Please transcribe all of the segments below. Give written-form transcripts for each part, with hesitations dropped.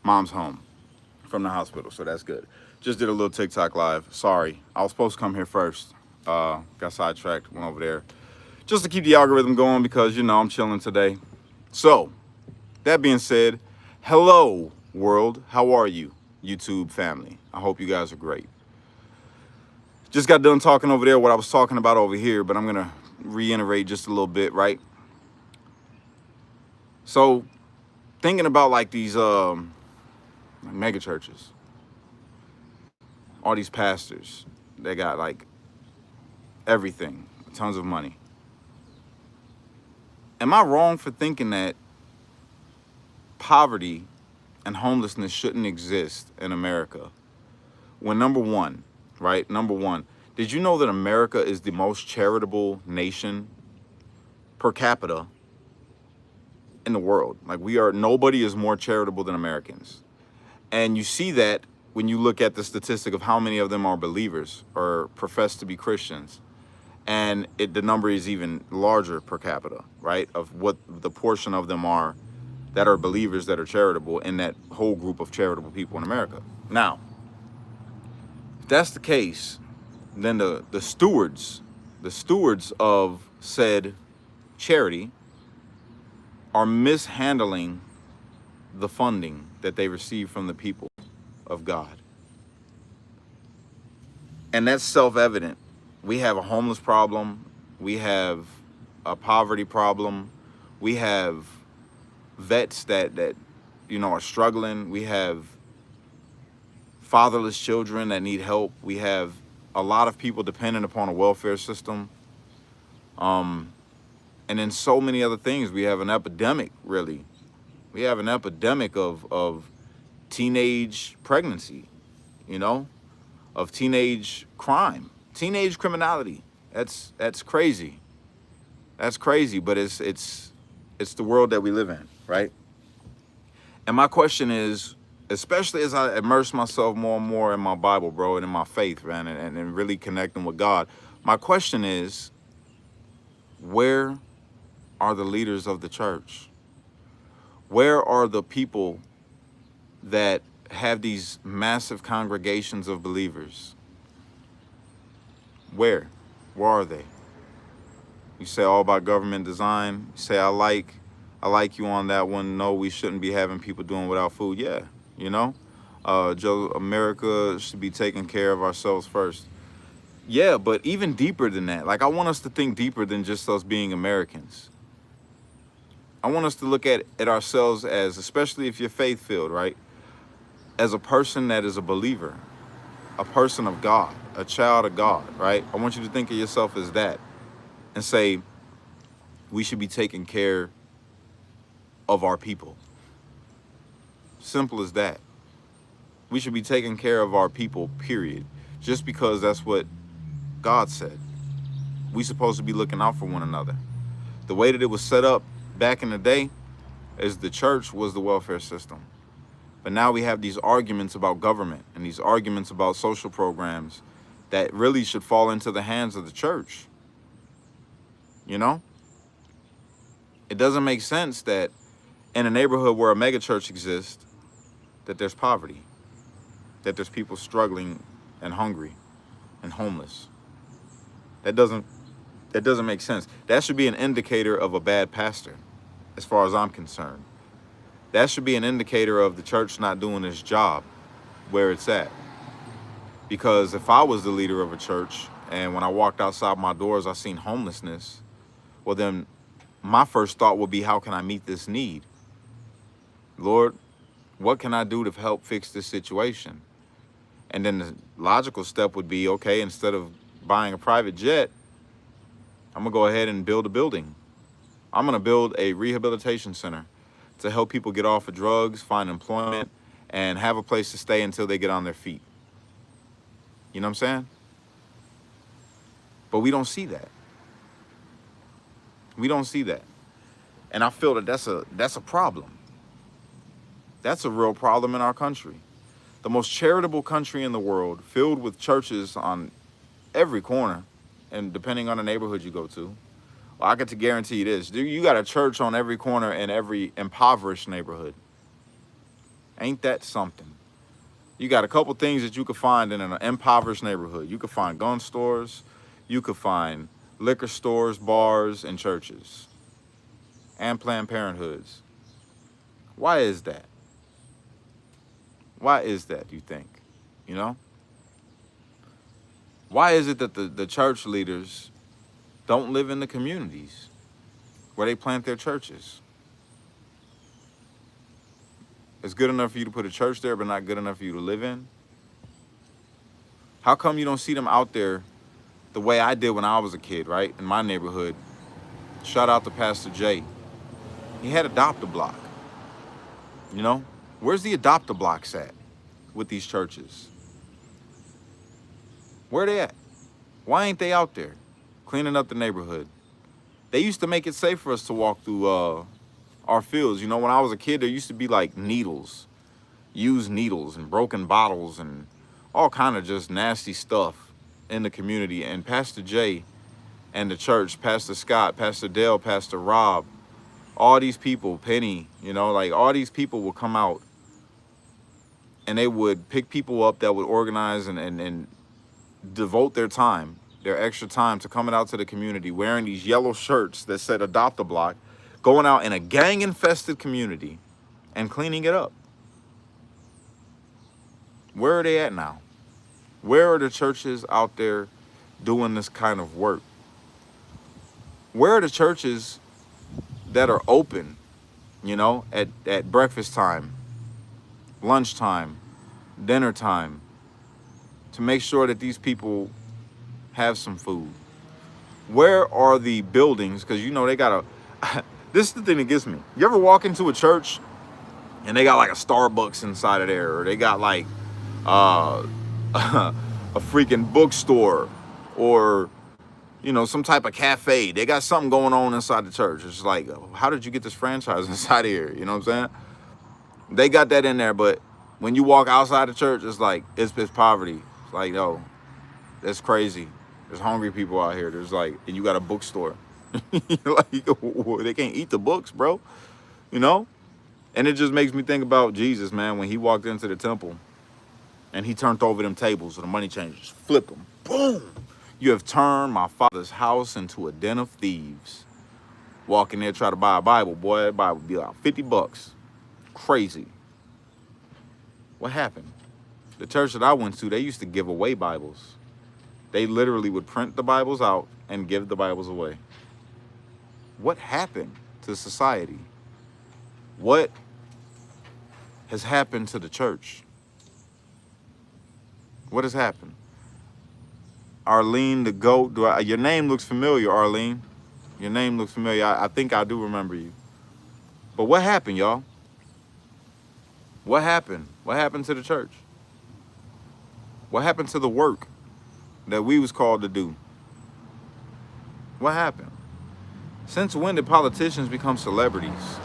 Mom's home from the hospital, so that's good. Just did a little TikTok live. Sorry, I was supposed to come here first. Got sidetracked, went over there. Just to keep the algorithm going because, I'm chilling today. So, that being said, hello, world. How are you, YouTube family? I hope you guys are great. Just got done talking over there what I was talking about over here, but I'm going to reiterate just a little bit, right? So, thinking about like these mega churches, all these pastors, they got like everything, tons of money. Am I wrong for thinking that poverty and homelessness shouldn't exist in America? When number one, right? Number one, did you know that America is the most charitable nation per capita in the world? Like nobody is more charitable than Americans. And you see that when you look at the statistic of how many of them are believers or profess to be Christians. And the number is even larger per capita, right? Of what the portion of them are that are believers that are charitable in that whole group of charitable people in America. Now, if that's the case, then the stewards of said charity are mishandling the funding that they receive from the people of God. And that's self-evident. We have a homeless problem. We have a poverty problem. We have vets that are struggling. We have fatherless children that need help. We have a lot of people dependent upon a welfare system. And then so many other things. We have an epidemic, really. We have an epidemic of teenage pregnancy, of teenage crime, teenage criminality. That's crazy. That's crazy, but it's the world that we live in, right? And my question is, especially as I immerse myself more and more in my Bible, bro, and in my faith, man, and really connecting with God, my question is, where are the leaders of the church? Where are the people that have these massive congregations of believers? Where are they? You say all about government design. You say I like you on that one. No, we shouldn't be having people doing without food. Yeah, America should be taking care of ourselves first. Yeah, but even deeper than that. Like, I want us to think deeper than just us being Americans. I want us to look at ourselves as, especially if you're faith-filled, right? As a person that is a believer, a person of God, a child of God, right? I want you to think of yourself as that and say, we should be taking care of our people. Simple as that. We should be taking care of our people, period. Just because that's what God said. We supposed to be looking out for one another. The way that it was set up back in the day is the church was the welfare system. But now we have these arguments about government and these arguments about social programs that really should fall into the hands of the church. It doesn't make sense that in a neighborhood where a megachurch exists, that there's poverty, that there's people struggling and hungry and homeless. That doesn't make sense. That should be an indicator of a bad pastor, as far as I'm concerned. That should be an indicator of the church not doing its job where it's at. Because if I was the leader of a church and when I walked outside my doors, I seen homelessness, well then my first thought would be, how can I meet this need? Lord, what can I do to help fix this situation? And then the logical step would be, okay, instead of buying a private jet, I'm gonna go ahead and build a building. I'm gonna build a rehabilitation center to help people get off of drugs, find employment, and have a place to stay until they get on their feet. You know what I'm saying? But we don't see that. We don't see that. And I feel that that's a problem. That's a real problem in our country. The most charitable country in the world, filled with churches on every corner, and depending on the neighborhood you go to. Well, I get to guarantee you this. You got a church on every corner in every impoverished neighborhood. Ain't that something? You got a couple things that you could find in an impoverished neighborhood. You could find gun stores. You could find liquor stores, bars, and churches. And Planned Parenthoods. Why is that? Why is that, do you think? You know? Why is it that the church leaders don't live in the communities where they plant their churches? It's good enough for you to put a church there, but not good enough for you to live in? How come you don't see them out there the way I did when I was a kid, right? In my neighborhood. Shout out to Pastor Jay. He had Adopt-A-Block. You know? Where's the Adopt-A-Blocks at with these churches? Where they at? Why ain't they out there cleaning up the neighborhood? They used to make it safe for us to walk through our fields. You know, when I was a kid, there used to be like needles, used needles and broken bottles and all kind of just nasty stuff in the community. And Pastor Jay and the church, Pastor Scott, Pastor Dale, Pastor Rob, all these people, Penny, you know, like all these people would come out and they would pick people up that would organize and devote their time, their extra time to coming out to the community wearing these yellow shirts that said Adopt-A-Block, going out in a gang-infested community and cleaning it up. Where are they at now? Where are the churches out there doing this kind of work? Where are the churches that are open, you know, at breakfast time, lunchtime, dinner time, to make sure that these people have some food? Where are the buildings? Because, you know, they got a... This is the thing that gets me. You ever walk into a church and they got like a Starbucks inside of there, or they got like a freaking bookstore, or, you know, some type of cafe. They got something going on inside the church. It's like, how did you get this franchise inside of here? You know what I'm saying? They got that in there, but when you walk outside the church, it's like, it's poverty. It's like, yo, that's crazy. There's hungry people out here. There's like, and you got a bookstore. Like, they can't eat the books, bro. You know? And it just makes me think about Jesus, man, when he walked into the temple and he turned over them tables with the money changers. Flip them. Boom. You have turned my father's house into a den of thieves. Walk in there, try to buy a Bible, boy, that Bible would be like $50. Crazy. What happened? The church that I went to, they used to give away Bibles. They literally would print the Bibles out and give the Bibles away. What happened to society? What has happened to the church? What has happened? Arlene the GOAT, your name looks familiar, Arlene. Your name looks familiar. I think I do remember you. But what happened, y'all? What happened? What happened to the church? What happened to the work that we was called to do? What happened? Since when did politicians become celebrities?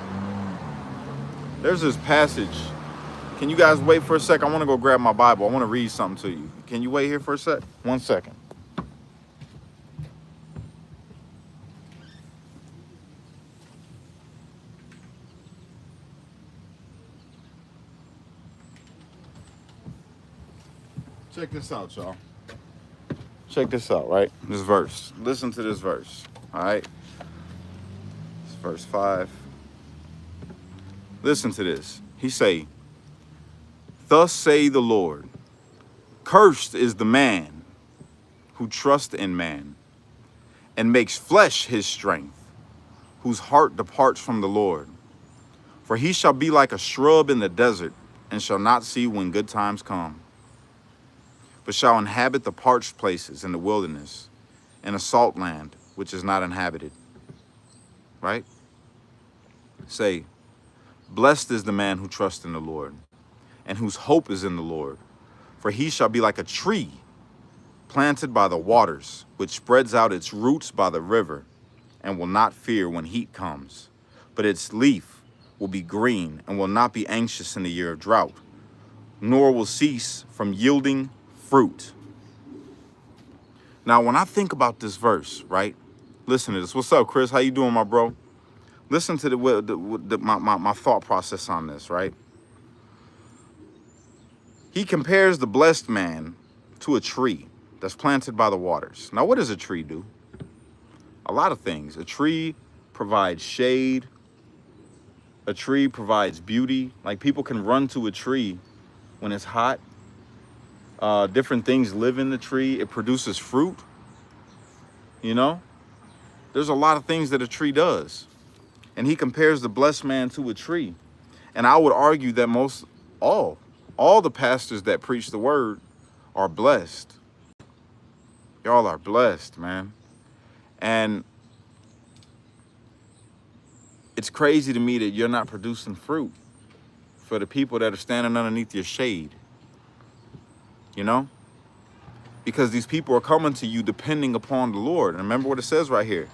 There's this passage. Can you guys wait for a sec? I want to go grab my Bible. I want to read something to you. Can you wait here for a sec? 1 second. Check this out, y'all. Check this out, right? This verse. Listen to this verse, all right? It's verse 5. Listen to this. He say, "Thus say the Lord, cursed is the man who trusts in man and makes flesh his strength, whose heart departs from the Lord. For he shall be like a shrub in the desert and shall not see when good times come, but shall inhabit the parched places in the wilderness, in a salt land which is not inhabited." Right? Say, "Blessed is the man who trusts in the Lord, and whose hope is in the Lord. For he shall be like a tree planted by the waters, which spreads out its roots by the river, and will not fear when heat comes. But its leaf will be green, and will not be anxious in the year of drought, nor will cease from yielding fruit." Now, when I think about this verse, right? Listen to this. What's up, Chris? How you doing, my bro? Listen to my thought process on this, right? He compares the blessed man to a tree that's planted by the waters. Now, what does a tree do? A lot of things. A tree provides shade. A tree provides beauty. Like, people can run to a tree when it's hot. Different things live in the tree. It produces fruit. You know, there's a lot of things that a tree does. And he compares the blessed man to a tree. And I would argue that all the pastors that preach the word are blessed. Y'all are blessed, man. And it's crazy to me that you're not producing fruit for the people that are standing underneath your shade. You know? Because these people are coming to you depending upon the Lord. And remember what it says right here.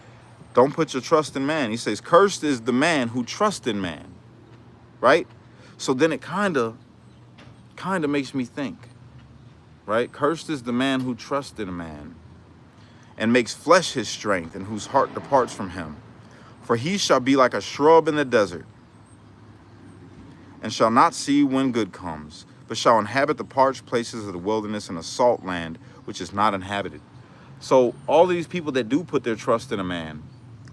Don't put your trust in man. He says, cursed is the man who trusts in man. Right? So then it kind of makes me think. Right? Cursed is the man who trusts in a man and makes flesh his strength, and whose heart departs from him. For he shall be like a shrub in the desert, and shall not see when good comes, but shall inhabit the parched places of the wilderness and a salt land which is not inhabited. So all these people that do put their trust in a man,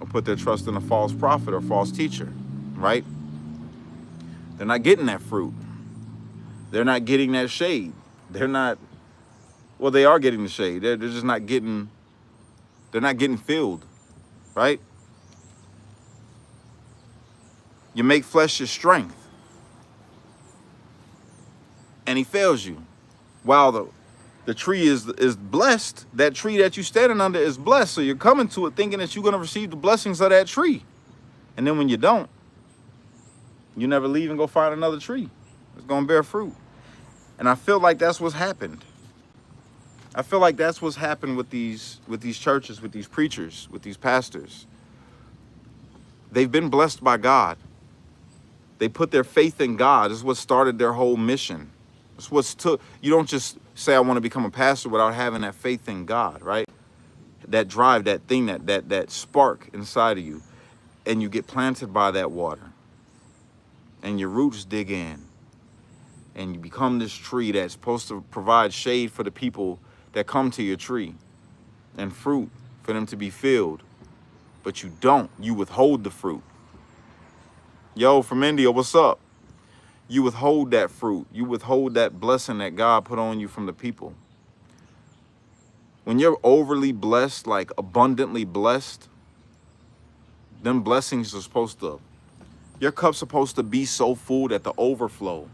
or put their trust in a false prophet or false teacher, right? They're not getting that fruit. They're not getting that shade. They're not, well, they are getting the shade. They're just not getting, they're not getting filled, right? You make flesh your strength, and he fails you. While the tree is blessed, that tree that you're standing under is blessed. So you're coming to it thinking that you're going to receive the blessings of that tree. And then when you don't, you never leave and go find another tree. It's going to bear fruit. And I feel like that's what's happened. I feel like that's what's happened with these churches, with these preachers, with these pastors. They've been blessed by God. They put their faith in God. This is what started their whole mission. It's what's took. You don't just say, I want to become a pastor without having that faith in God, right? That drive, that thing, that spark inside of you. And you get planted by that water. And your roots dig in. And you become this tree that's supposed to provide shade for the people that come to your tree. And fruit for them to be filled. But you don't. You withhold the fruit. Yo, from India, what's up? You withhold that fruit. You withhold that blessing that God put on you from the people. When you're overly blessed, like abundantly blessed, them blessings are supposed to, your cup's supposed to be so full that the overflow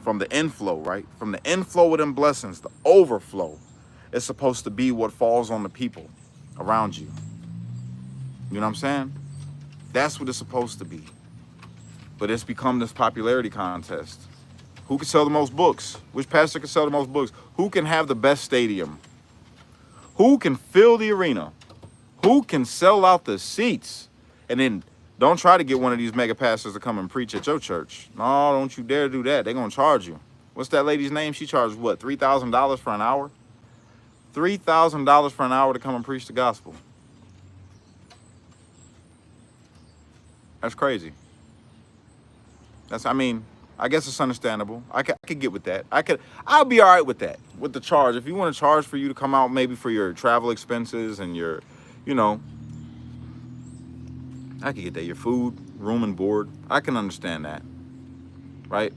from the inflow, right? From the inflow of them blessings, the overflow is supposed to be what falls on the people around you. You know what I'm saying? That's what it's supposed to be. But it's become this popularity contest. Who can sell the most books? Which pastor can sell the most books? Who can have the best stadium? Who can fill the arena? Who can sell out the seats? And then don't try to get one of these mega pastors to come and preach at your church. No, don't you dare do that. They're going to charge you. What's that lady's name? She charges what, $3,000 for an hour? $3,000 for an hour to come and preach the gospel. That's crazy. I mean, I guess it's understandable. I could get with that. I'll be all right with that, with the charge. If you want to charge for you to come out, maybe for your travel expenses and your, you know, I could get that. Your food, room and board. I can understand that, right?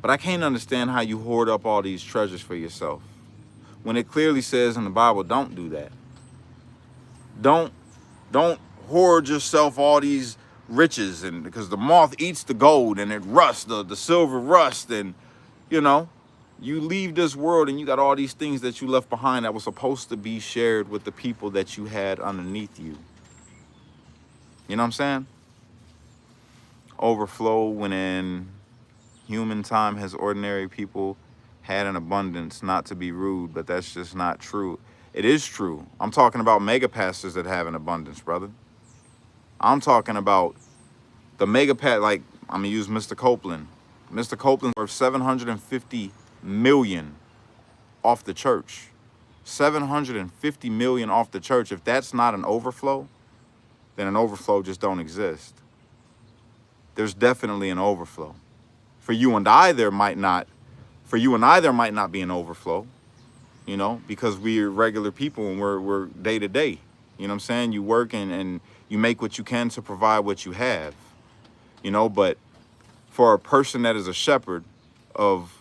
But I can't understand how you hoard up all these treasures for yourself when it clearly says in the Bible, don't do that. Don't hoard yourself all these riches, and because the moth eats the gold and it rusts, the silver rust, and you know, you leave this world and you got all these things that you left behind that was supposed to be shared with the people that you had underneath you. You know what I'm saying? Overflow when in human time has ordinary people had an abundance, not to be rude, but that's just not true. It is true. I'm talking about mega pastors that have an abundance, brother. I'm talking about the mega like, I'm going to use Mr. Copeland. Mr. Copeland's worth $750 million off the church. $750 million off the church. If that's not an overflow, then an overflow just don't exist. There's definitely an overflow. For you and I, there might not. For you and I, there might not be an overflow. You know, because we're regular people and we're day to day. You know what I'm saying? You work and you make what you can to provide what you have. You know, but for a person that is a shepherd of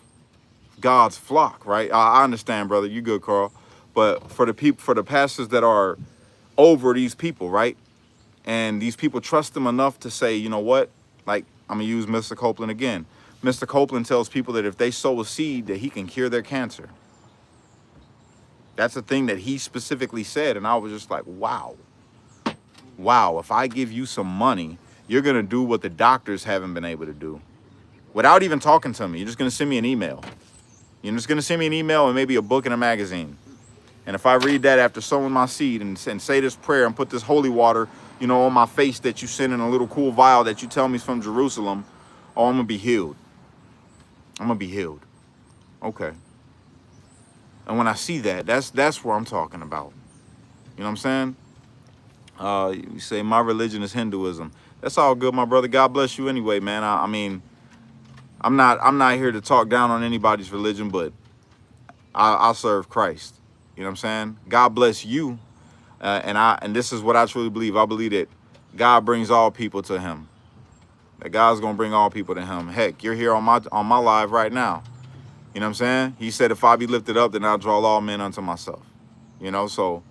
God's flock, right? I understand, brother. You good, Carl. But for the people, for the pastors that are over these people, right? And these people trust them enough to say, you know what? Like, I'm gonna use Mr. Copeland again. Mr. Copeland tells people that if they sow a seed, that he can cure their cancer. That's a thing that he specifically said, and I was just like, wow. Wow, if I give you some money, you're gonna do what the doctors haven't been able to do. Without even talking to me, you're just gonna send me an email. You're just gonna send me an email and maybe a book and a magazine. And if I read that after sowing my seed and say this prayer and put this holy water, you know, on my face that you send in a little cool vial that you tell me is from Jerusalem, oh, I'm gonna be healed. I'm gonna be healed. Okay. And when I see that, that's where I'm talking about. You know what I'm saying? You say my religion is Hinduism. That's all good, my brother. God bless you anyway, man. I mean, I'm not here to talk down on anybody's religion, but I serve Christ. You know what I'm saying? God bless you. And this is what I truly believe. I believe that God brings all people to him. That God's gonna bring all people to him. Heck, you're here on my live right now. You know what I'm saying? He said, if I be lifted up, then I'll draw all men unto myself. You know, so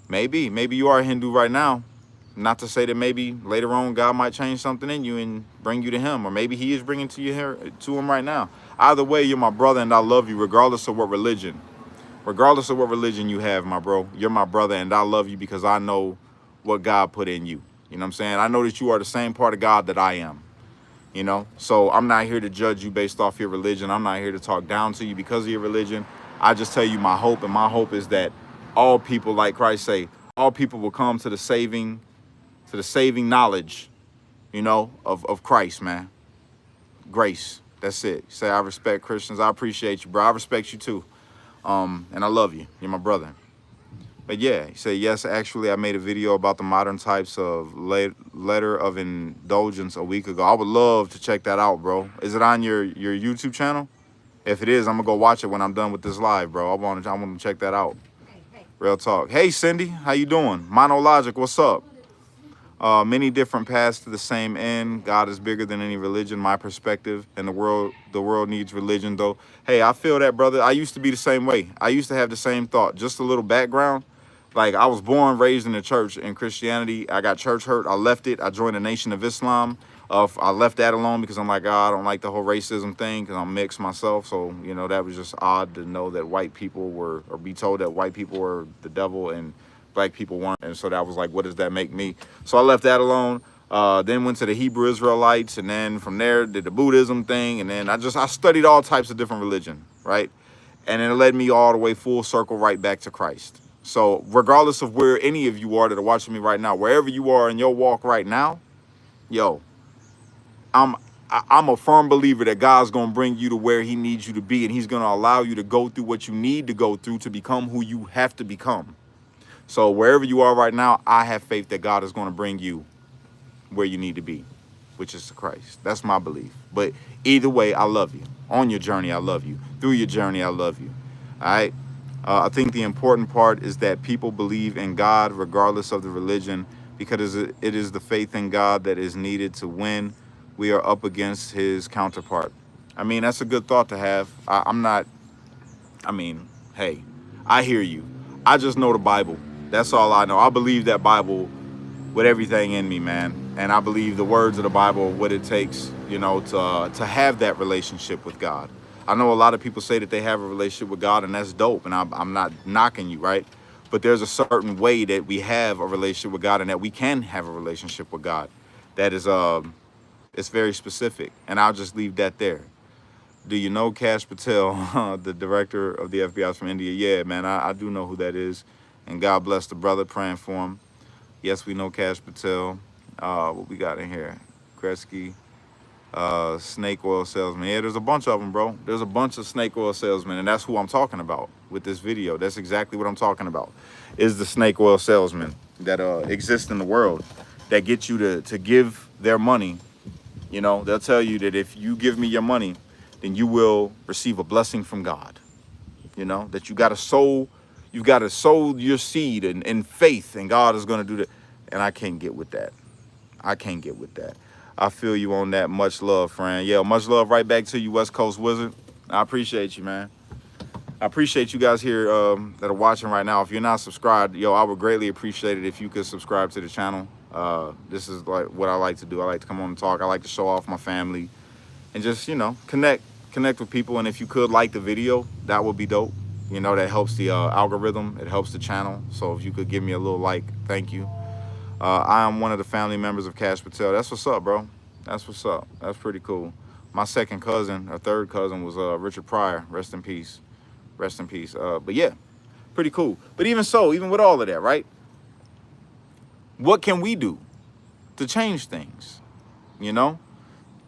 maybe you are a Hindu right now. Not to say that maybe later on God might change something in you and bring you to him. Or maybe he is bringing to you here to him right now. Either way, you're my brother and I love you regardless of what religion. Regardless of what religion you have, my bro. You're my brother and I love you because I know what God put in you. You know what I'm saying? I know that you are the same part of God that I am. You know, so I'm not here to judge you based off your religion. I'm not here to talk down to you because of your religion. I just tell you my hope, and my hope is that all people, like Christ say, all people will come to the saving knowledge, you know, of Christ, man. Grace. That's it. You say I respect Christians. I appreciate you, bro. I respect you too. And I love you. You're my brother. But yeah, he said, yes, actually, I made a video about the modern types of letter of indulgence a week ago. I would love to check that out, bro. Is it on your YouTube channel? If it is, I'm going to go watch it when I'm done with this live, bro. I want to check that out. Real talk. Hey, Cindy, how you doing? Monologic, what's up? Many different paths to the same end. God is bigger than any religion, my perspective. And the world needs religion, though. Hey, I feel that, brother. I used to be the same way. I used to have the same thought. Just a little background. Like, I was born, raised in the church in Christianity. I got church hurt. I left it. I joined the Nation of Islam. I left that alone because I'm like, God, I don't like the whole racism thing because I'm mixed myself. So, you know, that was just odd to know that white people were, or be told that white people were the devil and black people weren't. And so that was like, what does that make me? So I left that alone. Then went to the Hebrew Israelites. And then from there, did the Buddhism thing. And then I studied all types of different religion, right? And it led me all the way full circle right back to Christ. So regardless of where any of you are that are watching me right now, wherever you are in your walk right now, yo, I'm a firm believer that God's going to bring you to where he needs you to be. And he's going to allow you to go through what you need to go through to become who you have to become. So wherever you are right now, I have faith that God is going to bring you where you need to be, which is to Christ. That's my belief. But either way, I love you. On your journey, I love you. Through your journey, I love you. All right? I think the important part is that people believe in God regardless of the religion, because it is the faith in God that is needed to win. We are up against his counterpart. I mean, that's a good thought to have. Hey, I hear you. I just know the Bible. That's all I know. I believe that Bible with everything in me, man. And I believe the words of the Bible, what it takes, you know, to have that relationship with God. I know a lot of people say that they have a relationship with God, and that's dope. And I'm not knocking you, right? But there's a certain way that we have a relationship with God and that we can have a relationship with God. That is, it's very specific. And I'll just leave that there. Do you know Kash Patel, the director of the FBI from India? Yeah, man, I do know who that is. And God bless the brother, praying for him. Yes, we know Kash Patel. What we got in here? Kresge. Snake oil salesman. Yeah, there's a bunch of them, bro. There's a bunch of snake oil salesmen, and that's who I'm talking about with this video. That's exactly what I'm talking about, is the snake oil salesmen that exist in the world that get you to give their money, you You know, they'll tell you that if you give me your money, then you will receive a blessing from God. You know, that you've got to sow your seed in faith, and God is going to do that. And I can't get with that. I can't get with that. I feel you on that. Much love, friend. Yeah, much love right back to you, West Coast Wizard. I appreciate you, man. I appreciate you guys here that are watching right now. If you're not subscribed, yo, I would greatly appreciate it if you could subscribe to the channel. This is like what I like to do. I like to come on and talk. I like to show off my family and just, you know, connect with people. And if you could like the video, that would be dope. You know, that helps the algorithm. It helps the channel. So if you could give me a little like, thank you. I am one of the family members of Kash Patel. That's what's up, bro. That's what's up. That's pretty cool. My second cousin, or third cousin, was Richard Pryor. Rest in peace. Rest in peace. But yeah, pretty cool. But even so, even with all of that, right? What can we do to change things? You know?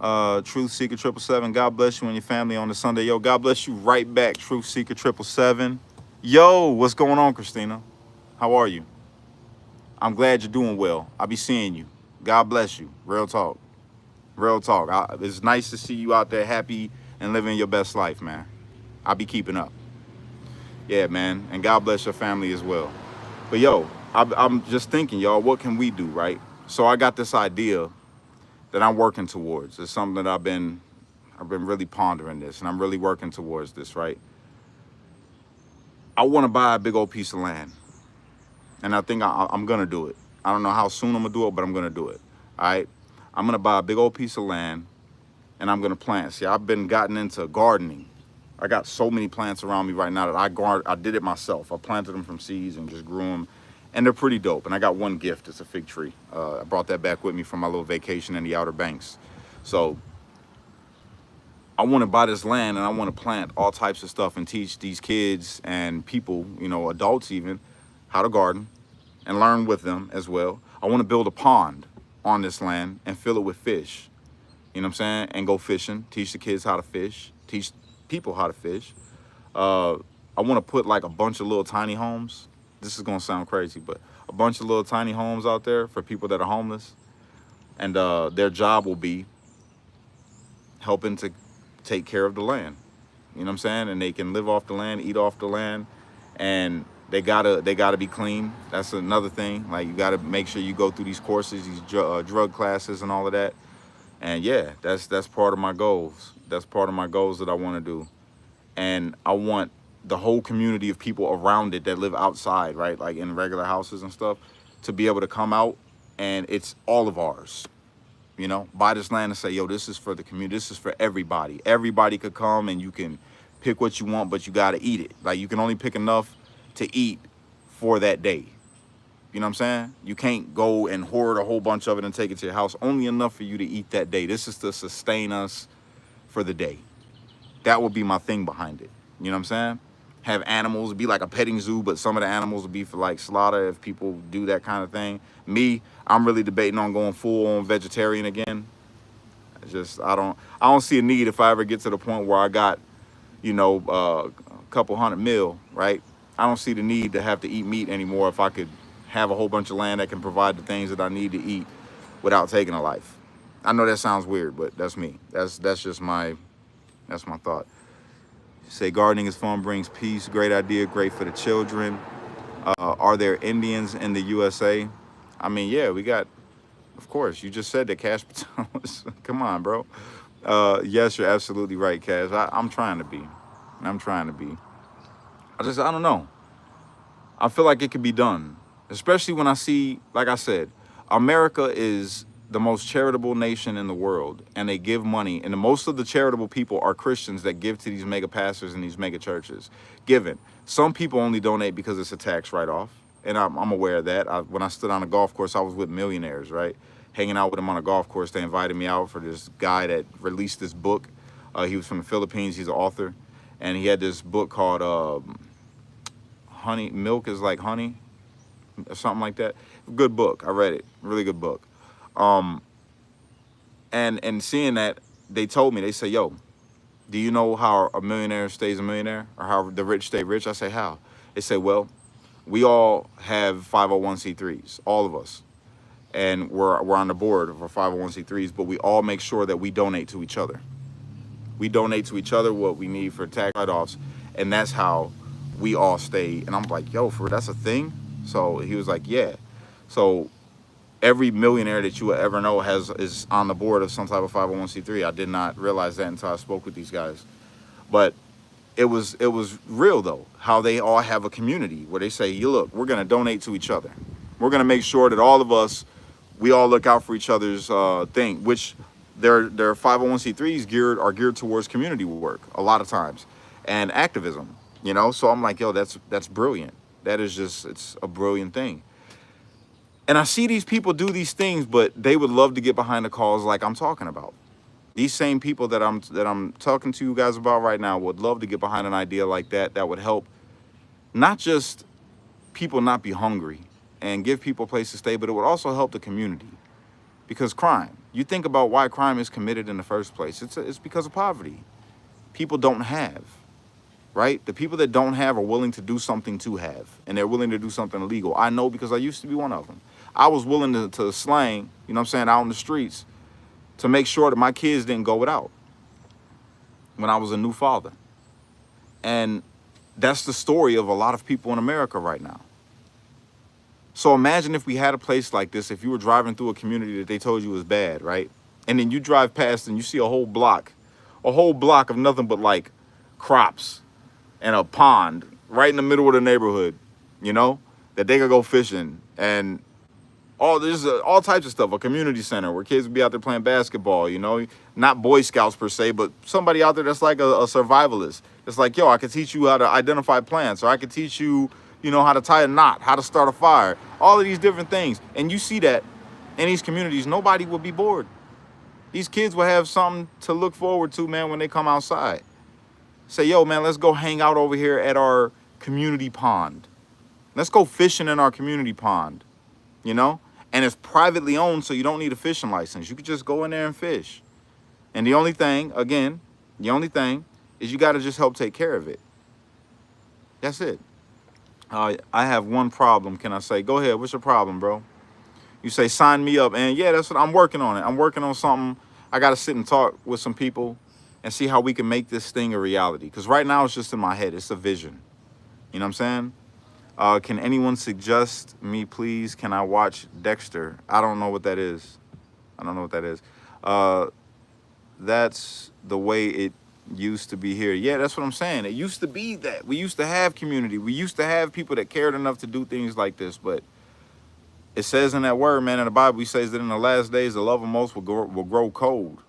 Truth Seeker 777, God bless you and your family on the Sunday. Yo, God bless you right back, Truth Seeker 777. Yo, what's going on, Christina? How are you? I'm glad you're doing well. I'll be seeing you. God bless you. Real talk. Real talk. It's nice to see you out there happy and living your best life, man. I'll be keeping up. Yeah, man. And God bless your family as well. But yo, I'm just thinking, y'all, what can we do, right? So I got this idea that I'm working towards. It's something that I've been really pondering this, and I'm really working towards this, right? I want to buy a big old piece of land. And I think I'm going to do it. I don't know how soon I'm going to do it, but I'm going to do it. All right? I'm going to buy a big old piece of land, and I'm going to plant. See, I've been gotten into gardening. I got so many plants around me right now that I did it myself. I planted them from seeds and just grew them. And they're pretty dope. And I got one gift. It's a fig tree. I brought that back with me from my little vacation in the Outer Banks. So I want to buy this land, and I want to plant all types of stuff and teach these kids and people, you know, adults even, how to garden and learn with them as well. I want to build a pond on this land and fill it with fish. You know what I'm saying? And go fishing, teach the kids how to fish, teach people how to fish. I want to put like a bunch of little tiny homes. This is going to sound crazy, but a bunch of little tiny homes out there for people that are homeless. And their job will be helping to take care of the land. You know what I'm saying? And they can live off the land, eat off the land, and they gotta be clean. That's another thing. Like, you gotta make sure you go through these courses, these drug classes and all of that. And yeah, that's part of my goals. That's part of my goals that I want to do. And I want the whole community of people around it that live outside, right, like in regular houses and stuff, to be able to come out, and it's all of ours. You know, buy this land and say, yo, this is for the community. This is for everybody. Everybody could come, and you can pick what you want, but you got to eat it. Like, you can only pick enough to eat for that day. You know what I'm saying? You can't go and hoard a whole bunch of it and take it to your house. Only enough for you to eat that day. This is to sustain us for the day. That would be my thing behind it. You know what I'm saying? Have animals, be like a petting zoo, but some of the animals will be for like slaughter if people do that kind of thing. Me, I'm really debating on going full on vegetarian again. I don't see a need if I ever get to the point where I got, you know, a couple $100 million, right? I don't see the need to have to eat meat anymore if I could have a whole bunch of land that can provide the things that I need to eat without taking a life. I know that sounds weird, but that's me. That's just my thought. Say gardening is fun, brings peace. Great idea, great for the children. Are there Indians in the USA? I mean, yeah, we got, of course, you just said that, Kash Patel. Come on, bro. Yes, you're absolutely right, Kash. I'm trying to be. I'm trying to be. I don't know. I feel like it could be done, especially when I see, like I said, America is the most charitable nation in the world, and they give money, and most of the charitable people are Christians that give to these mega pastors and these mega churches. Given some people only donate because it's a tax write-off, and I'm aware of that. When I stood on a golf course, I was with millionaires, right, hanging out with them on a golf course. They invited me out for this guy that released this book. He was from the Philippines. He's an author, and he had this book called Honey Milk is Like Honey, or something like that. Good book. I read it. Really good book. And seeing that, they told me, they say, yo, do you know how a millionaire stays a millionaire, or how the rich stay rich? I say, how? They say, well, we all have 501c3s, all of us. and we're on the board for 501c3s, but we all make sure that we donate to each other. We donate to each other what we need for tax write-offs, and that's how we all stay. And I'm like, yo, for that's a thing? So he was like, yeah. So every millionaire that you will ever know is on the board of some type of 501c3. I did not realize that until I spoke with these guys. But it was real though, how they all have a community where they say, you look, we're gonna donate to each other. We're gonna make sure that all of us, we all look out for each other's thing, which their 501c3s are geared towards community work a lot of times and activism, you know. So I'm like, yo, that's brilliant. That is just, it's a brilliant thing. And I see these people do these things, but they would love to get behind the cause like I'm talking about. These same people that I'm talking to you guys about right now would love to get behind an idea like that would help not just people not be hungry and give people a place to stay, but it would also help the community. Because crime, you think about why crime is committed in the first place. It's because of poverty. People don't have, right? The people that don't have are willing to do something to have, and they're willing to do something illegal. I know because I used to be one of them. I was willing to slang, you know what I'm saying, out in the streets to make sure that my kids didn't go without when I was a new father. And that's the story of a lot of people in America right now. So imagine if we had a place like this, if you were driving through a community that they told you was bad, right? And then you drive past and you see a whole block of nothing but like crops and a pond right in the middle of the neighborhood, you know, that they could go fishing and there's all types of stuff, a community center where kids would be out there playing basketball, you know, not Boy Scouts per se, but somebody out there that's like a survivalist. It's like, yo, I could teach you how to identify plants, or I could teach you, you know, how to tie a knot, how to start a fire, all of these different things. And you see that in these communities, nobody will be bored. These kids will have something to look forward to, man, when they come outside. Say, yo, man, let's go hang out over here at our community pond. Let's go fishing in our community pond, you know? And it's privately owned, so you don't need a fishing license. You could just go in there and fish. And the only thing is you got to just help take care of it. That's it. I have one problem, can I say? Go ahead, what's your problem, bro? You say, sign me up. And yeah, that's what I'm working on. I'm working on something. I got to sit and talk with some people and see how we can make this thing a reality. Because right now it's just in my head. It's a vision. You know what I'm saying? Can anyone suggest me, please? Can I watch Dexter? I don't know what that is. That's the way it used to be here. Yeah, that's what I'm saying. It used to be that. We used to have community. We used to have people that cared enough to do things like this. But it says in that word, man, in the Bible, he says that in the last days, the love of most will grow cold.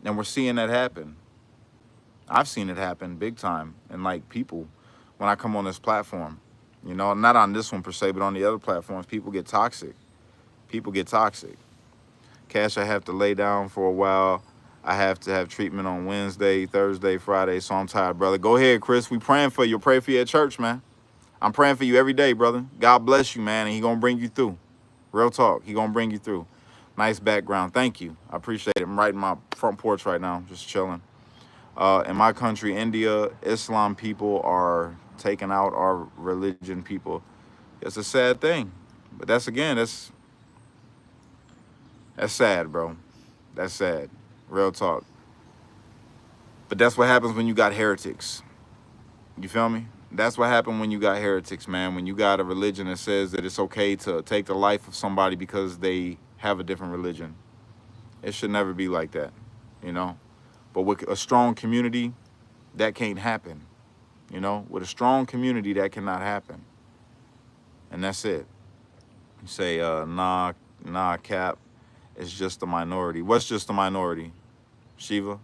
And we're seeing that happen. I've seen it happen big time. And like people, when I come on this platform, you know, not on this one per se, but on the other platforms, people get toxic. Cash, I have to lay down for a while. I have to have treatment on Wednesday, Thursday, Friday, so I'm tired, brother. Go ahead, Chris. We praying for you. Pray for you at church, man. I'm praying for you every day, brother. God bless you, man, and he going to bring you through. Real talk. He going to bring you through. Nice background. Thank you. I appreciate it. I'm right in my front porch right now, just chilling. In my country, India, Islam people are taking out our religion people. It's a sad thing. But that's sad, bro. That's sad. Real talk. But that's what happens when you got heretics. You feel me? That's what happened when you got heretics, man. When you got a religion that says that it's okay to take the life of somebody because they have a different religion. It should never be like that, you know? But with a strong community, that can't happen. You know, with a strong community, that cannot happen. And that's it. You say, nah, Cap, it's just a minority. What's just a minority? Shiva,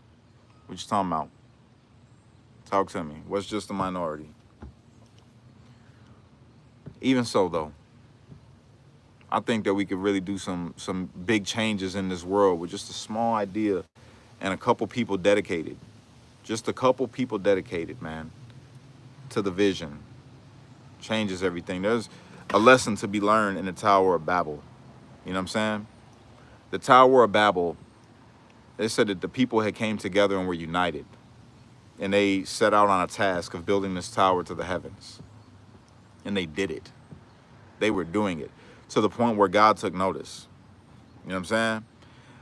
what you talking about? Talk to me. What's just a minority? Even so, though, I think that we could really do some big changes in this world with just a small idea and a couple people dedicated. Just a couple people dedicated, man, to the vision. Changes everything. There's a lesson to be learned in the Tower of Babel. You know what I'm saying? The Tower of Babel, they said that the people had came together and were united. And they set out on a task of building this tower to the heavens. And they did it. They were doing it to the point where God took notice. You know what I'm saying?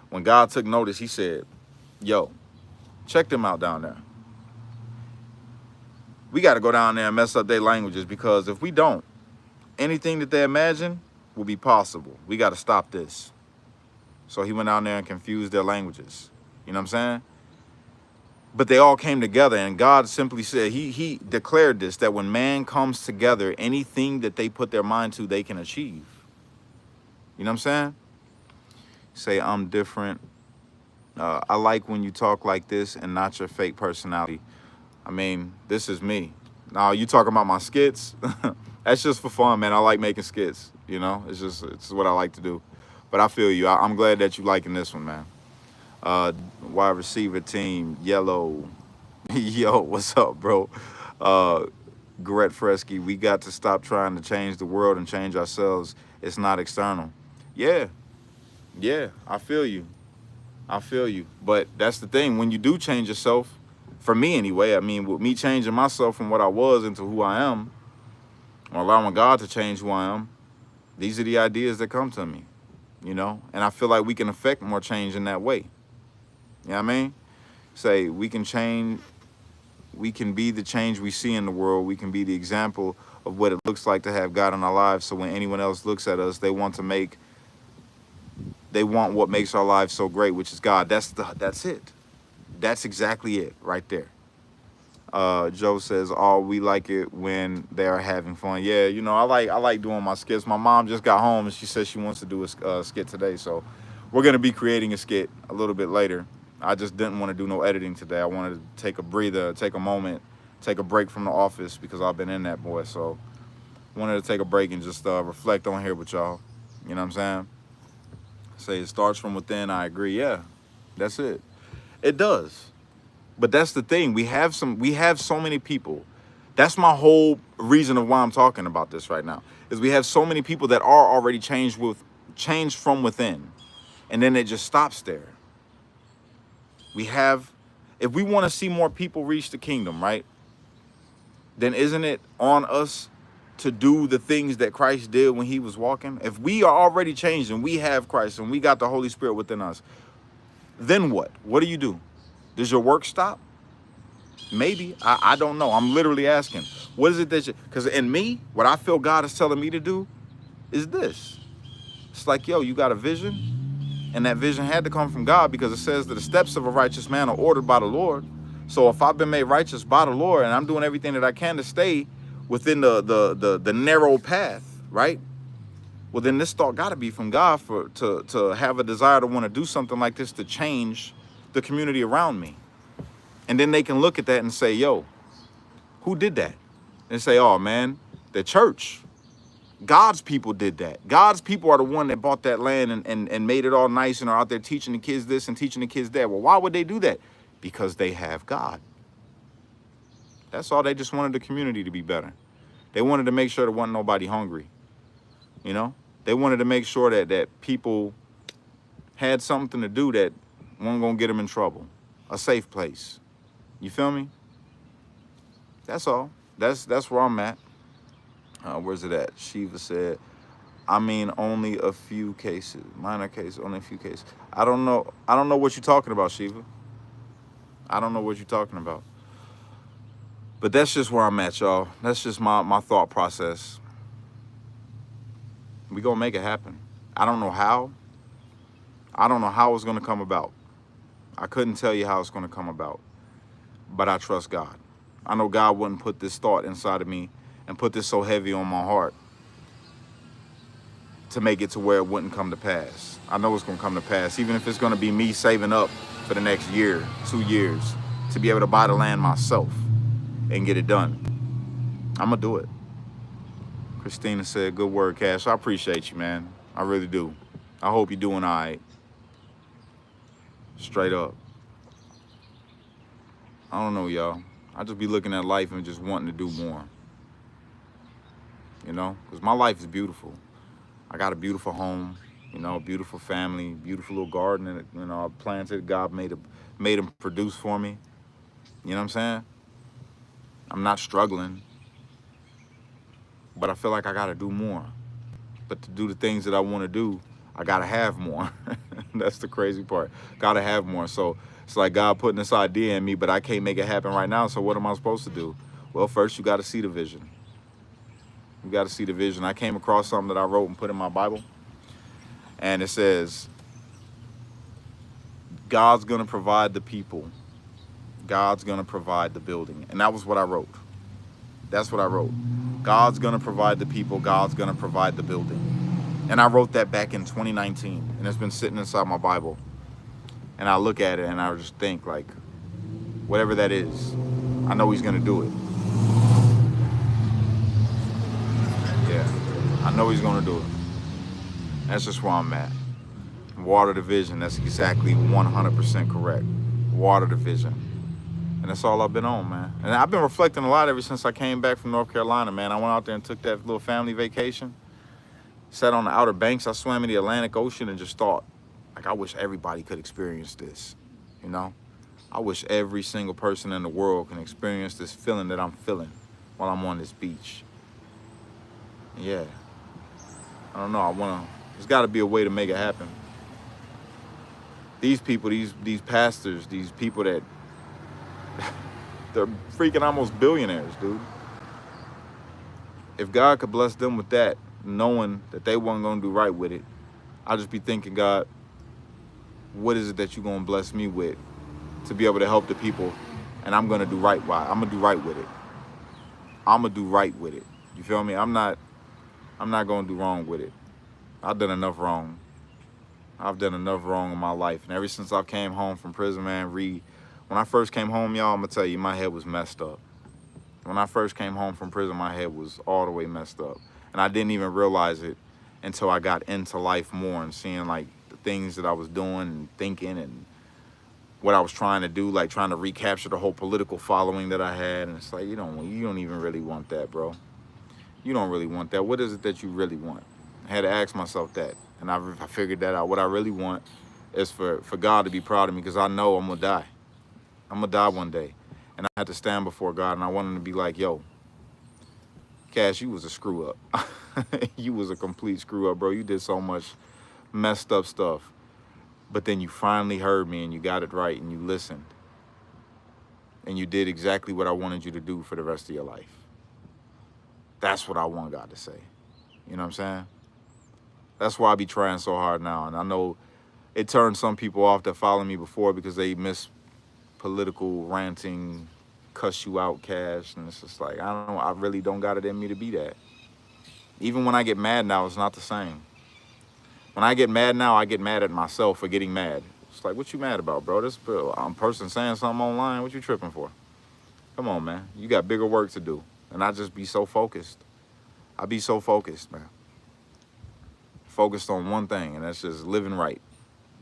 When God took notice, he said, yo, check them out down there. We got to go down there and mess up their languages, because if we don't, anything that they imagine will be possible. We got to stop this. So he went down there and confused their languages. You know what I'm saying? But they all came together, and God simply said, he declared this, that when man comes together, anything that they put their mind to, they can achieve. You know what I'm saying? Say, I'm different. I like when you talk like this and not your fake personality. I mean, this is me. Now, you talking about my skits? That's just for fun, man. I like making skits, you know? It's what I like to do. But I feel you. I'm glad that you liking this one, man. Wide receiver team, yellow. Yo, what's up, bro? Garrett Fresky, we got to stop trying to change the world and change ourselves. It's not external. Yeah, I feel you. I feel you. But that's the thing. When you do change yourself, for me anyway, I mean, with me changing myself from what I was into who I am, or allowing God to change who I am, these are the ideas that come to me, you know? And I feel like we can affect more change in that way. You know what I mean? Say, we can change, we can be the change we see in the world. We can be the example of what it looks like to have God in our lives. So when anyone else looks at us, they want what makes our lives so great, which is God. That's it. That's exactly it right there. Joe says, "Oh, we like it when they are having fun." Yeah, you know, I like doing my skits. My mom just got home and she says she wants to do a skit today, so we're gonna be creating a skit a little bit later. I just didn't want to do no editing today. I wanted to take a breather, take a moment, take a break from the office, because I've been in that, boy. So wanted to take a break and just reflect on here with y'all. You know what I'm saying? Say it starts from within. I agree. Yeah, that's it. It does. But that's the thing. We have so many people. That's my whole reason of why I'm talking about this right now, is we have so many people that are already changed from within. And then it just stops there. If we want to see more people reach the kingdom, right? Then isn't it on us to do the things that Christ did when he was walking? If we are already changed and we have Christ and we got the Holy Spirit within us, then what? What do? Does your work stop? Maybe. I don't know. I'm literally asking. What is it that because in me, what I feel God is telling me to do is this. It's like, yo, you got a vision, and that vision had to come from God, because it says that the steps of a righteous man are ordered by the Lord. So if I've been made righteous by the Lord and I'm doing everything that I can to stay within the narrow path, right? Well, then this thought got to be from God to have a desire to want to do something like this to change the community around me. And then they can look at that and say, yo, who did that? And say, oh, man, the church. God's people did that. God's people are the one that bought that land and made it all nice and are out there teaching the kids this and teaching the kids that. Well, why would they do that? Because they have God. That's all. They just wanted the community to be better. They wanted to make sure there wasn't nobody hungry. You know? They wanted to make sure that people had something to do that wasn't going to get them in trouble. A safe place. You feel me? That's all. That's where I'm at. Where's it at? Shiva said, I mean, only a few cases. Minor cases, only a few cases. I don't know what you're talking about, Shiva. I don't know what you're talking about. But that's just where I'm at, y'all. That's just my thought process. We gonna make it happen. I don't know how. I don't know how it's gonna come about. I couldn't tell you how it's gonna come about. But I trust God. I know God wouldn't put this thought inside of me and put this so heavy on my heart to make it to where it wouldn't come to pass. I know it's gonna come to pass, even if it's gonna be me saving up for the next year, 2 years, to be able to buy the land myself and get it done. I'm gonna do it. Christina said, good word, Cash. I appreciate you, man. I really do. I hope you're doing all right. Straight up. I don't know, y'all. I just be looking at life and just wanting to do more. You know, because my life is beautiful. I got a beautiful home, you know, a beautiful family, beautiful little garden, and you know, I planted. God made them produce for me. You know what I'm saying? I'm not struggling, but I feel like I got to do more. But to do the things that I want to do, I gotta have more. That's the crazy part. Gotta have more. So it's like God putting this idea in me, but I can't make it happen right now. So what am I supposed to do? Well, first you gotta see the vision. You gotta see the vision. I came across something that I wrote and put in my Bible, and it says, God's gonna provide the people. God's gonna provide the building. And that was what I wrote. That's what I wrote. God's gonna provide the people. God's gonna provide the building. And I wrote that back in 2019, and it's been sitting inside my Bible. And I look at it and I just think, like, whatever that is, I know he's gonna do it. Yeah, I know he's gonna do it. That's just where I'm at. Water the vision. That's exactly 100% correct. Water the vision. And that's all I've been on, man. And I've been reflecting a lot ever since I came back from North Carolina, man. I went out there and took that little family vacation. Sat on the Outer Banks. I swam in the Atlantic Ocean and just thought, like, I wish everybody could experience this, you know? I wish every single person in the world can experience this feeling that I'm feeling while I'm on this beach. Yeah. I don't know. There's got to be a way to make it happen. These people, these pastors, these people that, they're freaking almost billionaires, dude. If God could bless them with that, knowing that they weren't going to do right with it, I'll just be thinking, God, what is it that you're going to bless me with to be able to help the people, and I'm going to do right by it. I'm going to do right with it. I'm going to do right with it. You feel me? I'm not going to do wrong with it. I've done enough wrong. I've done enough wrong in my life. And ever since I came home from prison, man, when I first came home, y'all, I'm going to tell you, my head was messed up. When I first came home from prison, my head was all the way messed up. And I didn't even realize it until I got into life more and seeing, like, the things that I was doing and thinking and what I was trying to do, like trying to recapture the whole political following that I had. And it's like, you don't even really want that, bro. You don't really want that. What is it that you really want? I had to ask myself that. And I figured that out. What I really want is for God to be proud of me, because I know I'm going to die. I'm going to die one day. And I had to stand before God, and I want him to be like, yo, Cash, you was a screw up. You was a complete screw up, bro. You did so much messed up stuff. But then you finally heard me, and you got it right, and you listened. And you did exactly what I wanted you to do for the rest of your life. That's what I want God to say. You know what I'm saying? That's why I be trying so hard now. And I know it turned some people off that followed me before because they miss political ranting, cuss you out, Cash. And it's just like, I really don't got it in me to be that. Even when I get mad now, it's not the same. When I get mad now, I get mad at myself for getting mad. It's like, what you mad about, bro? This person saying something online, what you tripping for? Come on, man. You got bigger work to do. And I just be so focused. I be so focused, man. Focused on one thing, and that's just living right.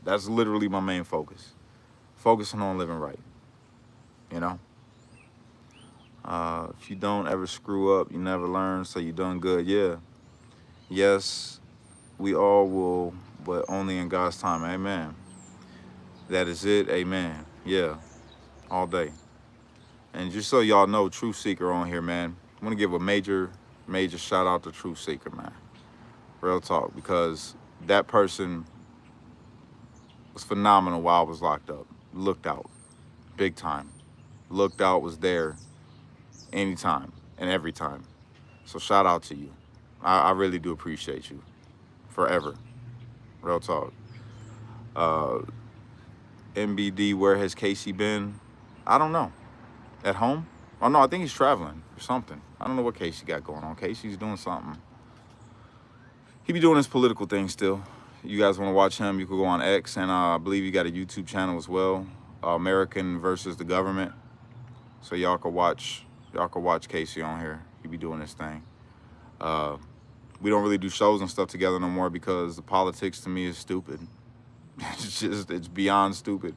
That's literally my main focus. Focusing on living right. You know? If you don't ever screw up, you never learn, so you done good. Yeah. Yes, we all will, but only in God's time. Amen. That is it. Amen. Yeah. All day. And just so y'all know, Truth Seeker on here, man. I want to give a major shout out to Truth Seeker, man. Real talk, because that person was phenomenal while I was locked up. Looked out. Big time. Looked out, was there anytime and every time. So shout out to you. I really do appreciate you. Forever. Real talk. MBD, where has Casey been? I don't know. At home? Oh, no, I think he's traveling or something. I don't know what Casey got going on. Casey's doing something. He be doing his political thing still. You guys want to watch him, you could go on X, and I believe he got a YouTube channel as well, American versus the government. So y'all could watch Casey on here. He be doing his thing. We don't really do shows and stuff together no more because the politics to me is stupid. It's beyond stupid.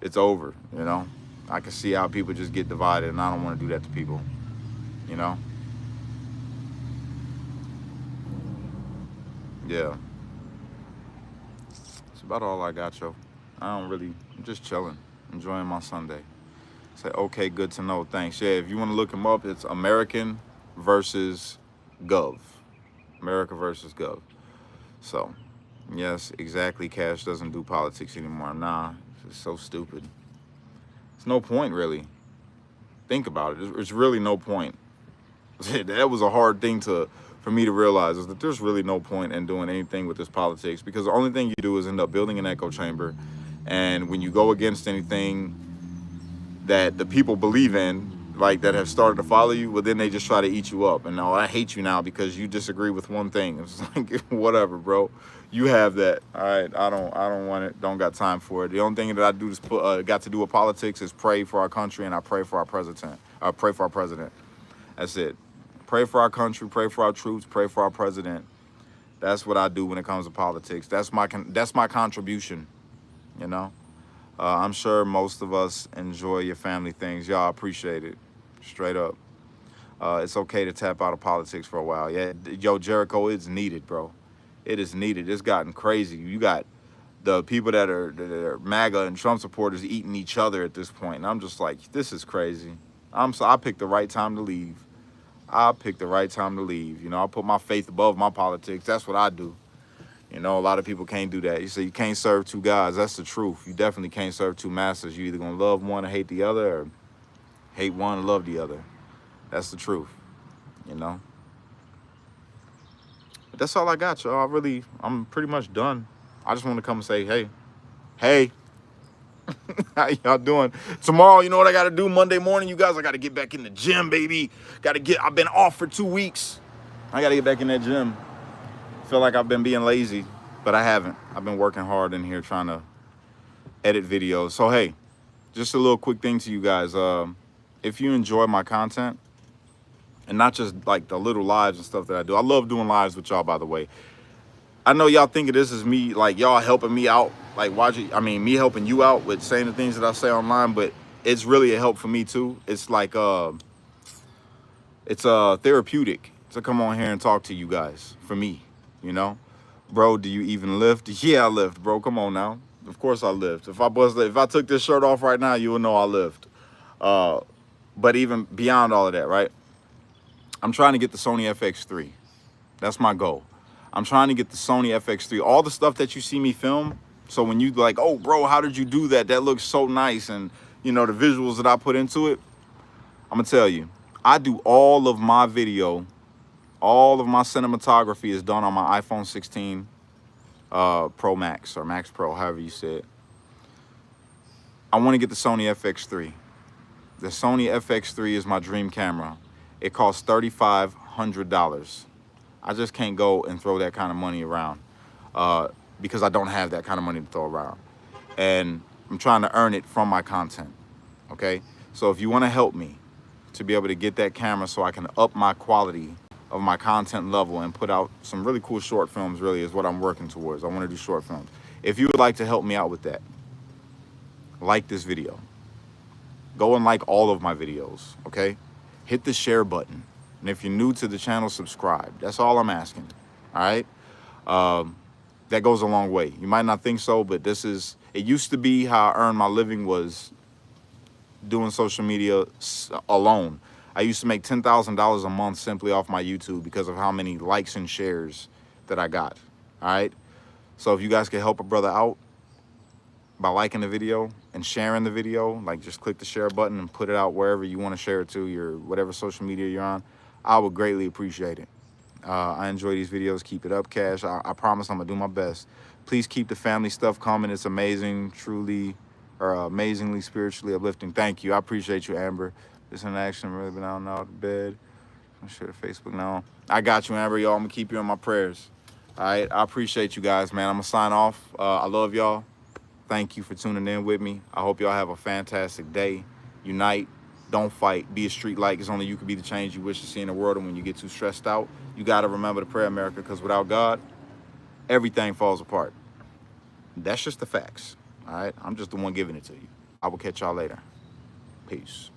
It's over, you know? I can see how people just get divided, and I don't want to do that to people, you know? Yeah. That's about all I got, yo. I'm just chilling, enjoying my Sunday. Say, okay, good to know, thanks. Yeah, if you want to look him up, it's American versus Gov. America versus Gov. So, Yes, exactly. Cash doesn't do politics anymore. Nah, it's so stupid. It's no point, really. Think about it. It's really no point. That was a hard thing for me to realize, is that there's really no point in doing anything with this politics, because the only thing you do is end up building an echo chamber. And when you go against anything that the people believe in, like that have started to follow you, well, then they just try to eat you up. And I hate you now because you disagree with one thing. It's like, whatever, bro. You have that. All right. I don't want it. Don't got time for it. The only thing that I do is got to do with politics is pray for our country, and I pray for our president. I pray for our president. That's it. Pray for our country. Pray for our troops. Pray for our president. That's what I do when it comes to politics. That's my contribution. You know. I'm sure most of us enjoy your family things. Y'all appreciate it. Straight up. It's okay to tap out of politics for a while. Yeah, yo, Jericho, it's needed, bro. It is needed. It's gotten crazy. You got the people that are MAGA and Trump supporters eating each other at this point. And I'm just like, this is crazy. I picked the right time to leave. I picked the right time to leave. You know, I put my faith above my politics. That's what I do. You know, a lot of people can't do that. You say you can't serve two gods. That's the truth. You definitely can't serve two masters. You're either going to love one and hate the other, or hate one and love the other. That's the truth, you know. But that's all I got, y'all. I'm pretty much done. I just want to come and say, hey, how y'all doing? Tomorrow, you know what I got to do? Monday morning, you guys, I got to get back in the gym, baby. I've been off for 2 weeks. I got to get back in that gym. Feel like I've been being lazy, but I haven't. I've been working hard in here trying to edit videos. So, hey, just a little quick thing to you guys. If you enjoy my content, and not just like the little lives and stuff that I do. I love doing lives with y'all, by the way. I know y'all think of this as me, like y'all helping me out, like me helping you out with saying the things that I say online, but it's really a help for me too. It's like, it's therapeutic to come on here and talk to you guys, for me, you know? Bro, do you even lift? Yeah, I lift, bro. Come on now. Of course I lift. If I took this shirt off right now, you would know I lift. But even beyond all of that, right? I'm trying to get the Sony FX3. That's my goal. I'm trying to get the Sony FX3. All the stuff that you see me film. So when you like, oh, bro, how did you do that? That looks so nice. And, you know, the visuals that I put into it. I'm going to tell you, I do all of my video, all of my cinematography is done on my iPhone 16 Pro Max or Max Pro, however you say it. I want to get the Sony FX3. The Sony FX3 is my dream camera. It costs $3,500. I just can't go and throw that kind of money around because I don't have that kind of money to throw around. And I'm trying to earn it from my content, okay? So if you want to help me to be able to get that camera so I can up my quality of my content level and put out some really cool short films, really is what I'm working towards. I want to do short films. If you would like to help me out with that, like this video. Go and like all of my videos, okay? Hit the share button. And if you're new to the channel, subscribe. That's all I'm asking, all right? That goes a long way. You might not think so, but it used to be how I earned my living was doing social media alone. I used to make $10,000 a month simply off my YouTube because of how many likes and shares that I got, all right? So if you guys can help a brother out by liking the video and sharing the video, like just click the share button and put it out wherever you want to share it to, your whatever social media you're on, I would greatly appreciate it. I enjoy these videos. Keep it up, Cash. I promise I'm gonna do my best. Please keep the family stuff coming. It's amazing, truly, or amazingly spiritually uplifting. Thank you. I appreciate you, Amber. This in action, really been out now to bed. I'm sure the Facebook now. I got you, Amber. Y'all, I'm gonna keep you in my prayers. All right, I appreciate you guys, man. I'm gonna sign off. I love y'all. Thank you for tuning in with me. I hope y'all have a fantastic day. Unite, don't fight, be a street light, because only you can be the change you wish to see in the world. And when you get too stressed out, you got to remember to pray, America, because without God, everything falls apart. That's just the facts, all right? I'm just the one giving it to you. I will catch y'all later. Peace.